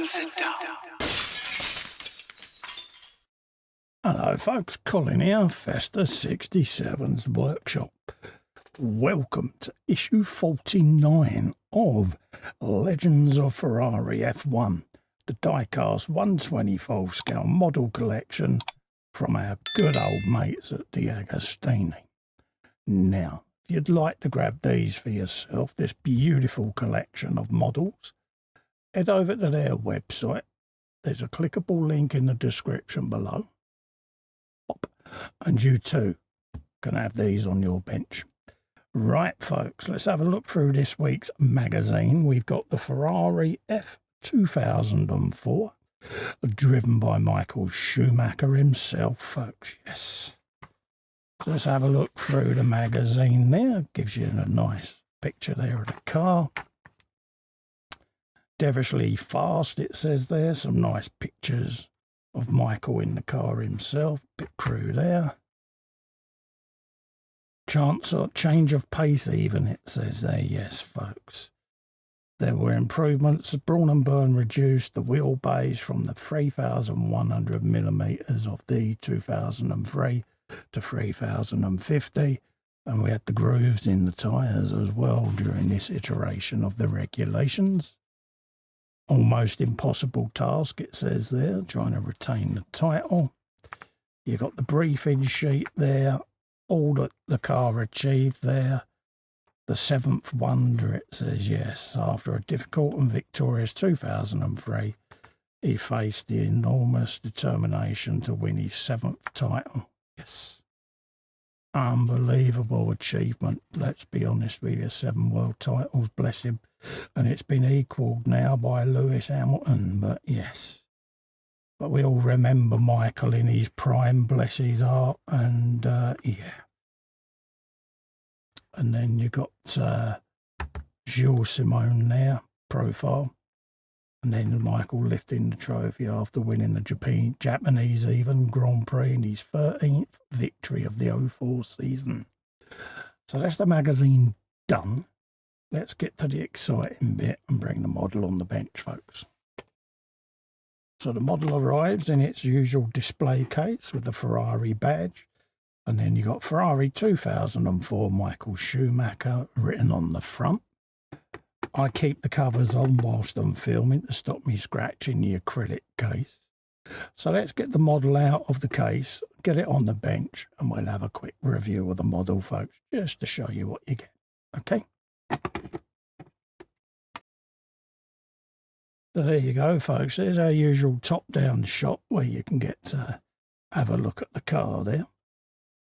sit down. Hello folks, Colin here, Festa 67's workshop. Welcome to issue 49 of Legends of Ferrari F1, the diecast 1/24 scale model collection from our good old mates at DeAgostini. Now, if you'd like to grab these for yourself, this beautiful collection of models, head over to their website. There's a clickable link in the description below. And you too can have these on your bench. Right, folks, let's have a look through this week's magazine. We've got the Ferrari F2004, driven by Michael Schumacher himself, folks, yes. So let's have a look through the magazine there. Gives you a nice picture there of the car. Devilishly fast, it says there. Some nice pictures of Michael in the car himself. Bit crew there. Chance or change of pace even, it says there. Yes, folks. There were improvements. The Brawn and Burn reduced the wheelbase from the 3,100 millimetres of the 2003 to 3,050. And we had the grooves in the tyres as well during this iteration of the regulations. Almost impossible task, it says there, trying to retain the title. You got the briefing sheet there, all that the car achieved there. The seventh wonder, it says, yes. After a difficult and victorious 2003, he faced the enormous determination to win his seventh title. Yes. Unbelievable achievement. Let's be honest with you, 7 world titles, bless him. And it's been equalled now by Lewishamilton, but yes. But we all remember Michael in his prime, bless his heart, and yeah. And then you got Jules Simon there, profile. And then Michael lifting the trophy after winning the Japanese even Grand Prix in his 13th victory of the 04 season. So that's the magazine done. Let's get to the exciting bit and bring the model on the bench, folks. So the model arrives in its usual display case with the Ferrari badge. And then you got Ferrari 2004 Michael Schumacher written on the front. I keep the covers on whilst I'm filming to stop me scratching the acrylic case. So let's get the model out of the case, get it on the bench, and we'll have a quick review of the model, folks, just to show you what you get. Okay? So there you go, folks. There's our usual top-down shot where you can get to have a look at the car there.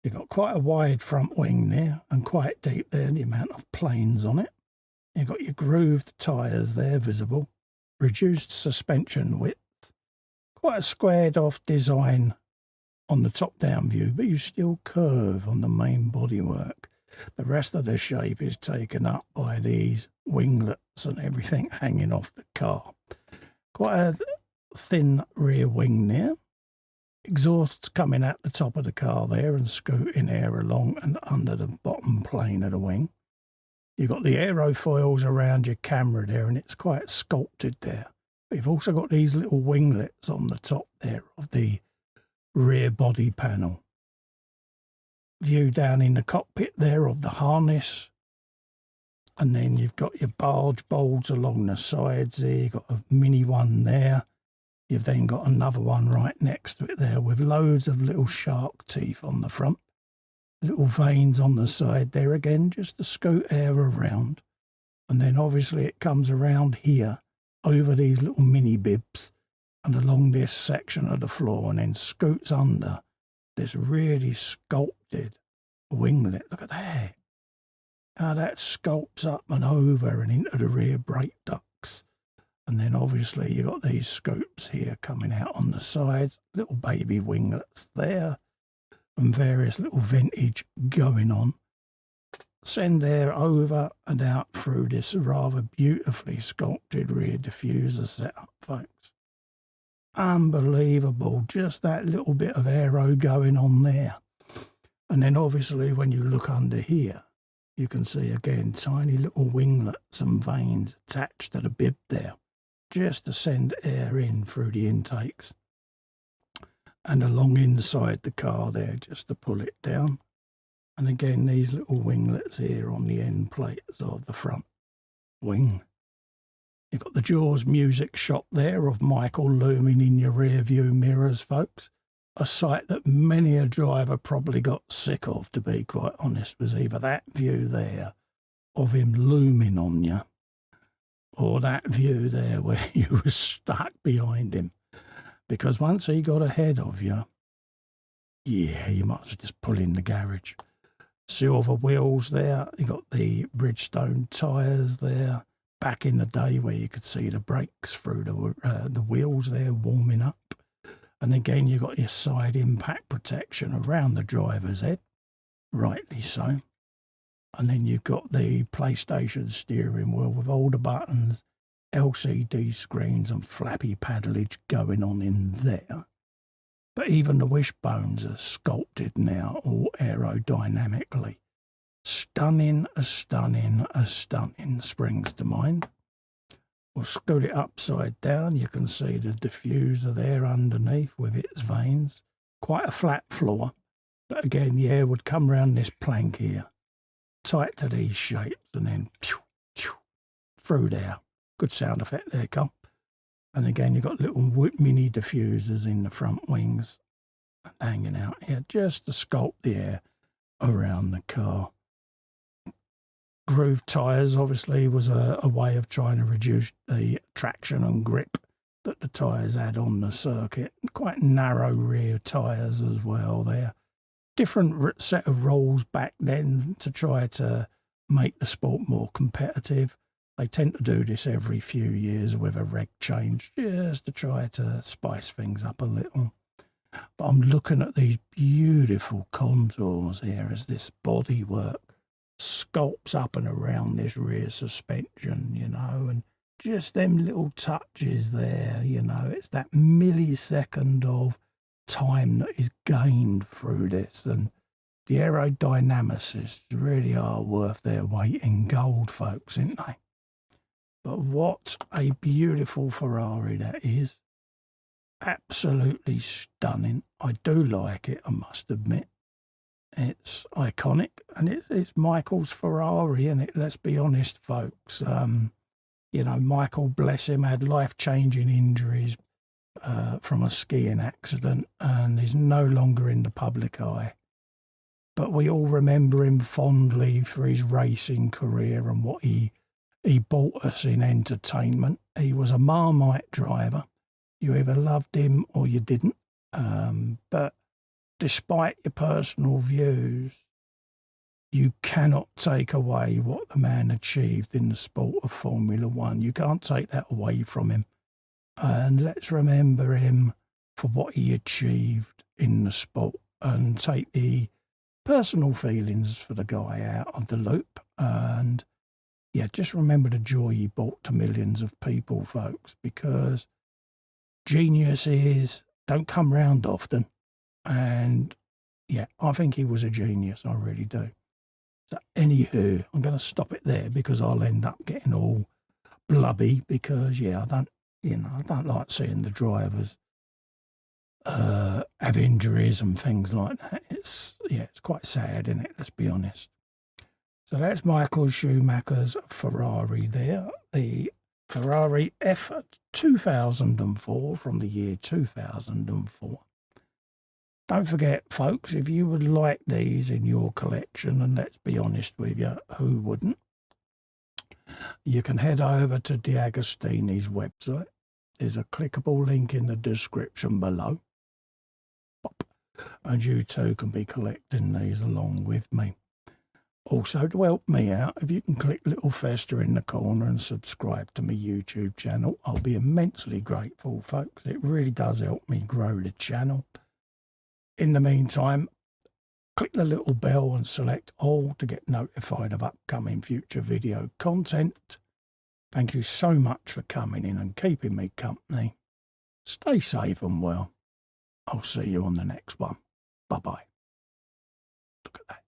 You've got quite a wide front wing there and quite deep there, the amount of planes on it. You've got your grooved tyres there visible, reduced suspension width, quite a squared off design on the top-down view, but you still curve on the main bodywork. The rest of the shape is taken up by these winglets and everything hanging off the car. Quite a thin rear wing there. Exhausts coming out the top of the car there and scooting air along and under the bottom plane of the wing. You've got the aerofoils around your camera there, and it's quite sculpted there. But you've also got these little winglets on the top there of the rear body panel. View down in the cockpit there of the harness. And then you've got your barge bolts along the sides there. You've got a mini one there. You've then got another one right next to it there with loads of little shark teeth on the front. Little veins on the side there again, just to scoot air around. And then obviously it comes around here over these little mini bibs and along this section of the floor and then scoots under this really sculpted winglet. Look at that. How that sculpts up and over and into the rear brake ducts. And then obviously you got these scoops here coming out on the sides, little baby winglets there. And various little vintage going on. Send air over and out through this rather beautifully sculpted rear diffuser setup, folks. Unbelievable, just that little bit of aero going on there. And then obviously when you look under here, you can see again tiny little winglets and veins attached to the bib there. just to send air in through the intakes, and along inside the car there just to pull it down. And again, these little winglets here on the end plates of the front wing. You've got the Jaws music shot there of Michael looming in your rear view mirrors, folks. A sight that many a driver probably got sick of, to be quite honest, was either that view there of him looming on you, or that view there where you were stuck behind him. Because once he got ahead of you, yeah, you might as well just pull in the garage. Silver wheels there. You got the Bridgestone tyres there. Back in the day where you could see the brakes through the wheels there warming up. And again, you got your side impact protection around the driver's head. Rightly so. And then you've got the PlayStation steering wheel with all the buttons, LCD screens and flappy paddleage going on in there. But even the wishbones are sculpted now, all aerodynamically. Stunning springs to mind. We'll scoot it upside down. You can see the diffuser there underneath with its vanes. Quite a flat floor. But again, the air would come round this plank here, tight to these shapes, and then through there. Good sound effect there, Carl. And again, you've got little mini diffusers in the front wings hanging out here just to sculpt the air around the car. Groove tyres obviously was a way of trying to reduce the traction and grip that the tyres had on the circuit. Quite narrow rear tyres as well there. Different set of rules back then to try to make the sport more competitive. They tend to do this every few years with a reg change just to try to spice things up a little. But I'm looking at these beautiful contours here as this bodywork sculpts up and around this rear suspension, you know, and just them little touches there, you know, it's that millisecond of time that is gained through this, and the aerodynamicists really are worth their weight in gold, folks, aren't they? But what a beautiful Ferrari that is. Absolutely stunning. I do like it, I must admit. It's iconic, and it's Michael's Ferrari, and let's be honest, folks. You know, Michael, bless him, had life-changing injuries from a skiing accident, and is no longer in the public eye. But we all remember him fondly for his racing career and what he brought us in entertainment. He was a Marmite driver. You either loved him or you didn't. But despite your personal views, you cannot take away what the man achieved in the sport of Formula One. You can't take that away from him. And let's remember him for what he achieved in the sport and take the personal feelings for the guy out of the loop. And yeah, just remember the joy he brought to millions of people, folks, because geniuses don't come round often. And yeah, I think he was a genius. I really do. So anywho, I'm going to stop it there because I'll end up getting all blubby because, yeah, I don't like seeing the drivers have injuries and things like that. It's quite sad, isn't it? Let's be honest. So that's Michael Schumacher's Ferrari there, the Ferrari F2004 from the year 2004. Don't forget, folks, if you would like these in your collection, and let's be honest with you, who wouldn't? You can head over to DeAgostini's website. There's a clickable link in the description below. And you too can be collecting these along with me. Also, to help me out, if you can click little festa in the corner and subscribe to my YouTube channel, I'll be immensely grateful, folks. It really does help me grow the channel. In the meantime, click the little bell and select all to get notified of upcoming future video content. Thank you so much for coming in and keeping me company. Stay safe and well. I'll see you on the next one. Bye-bye. Look at that.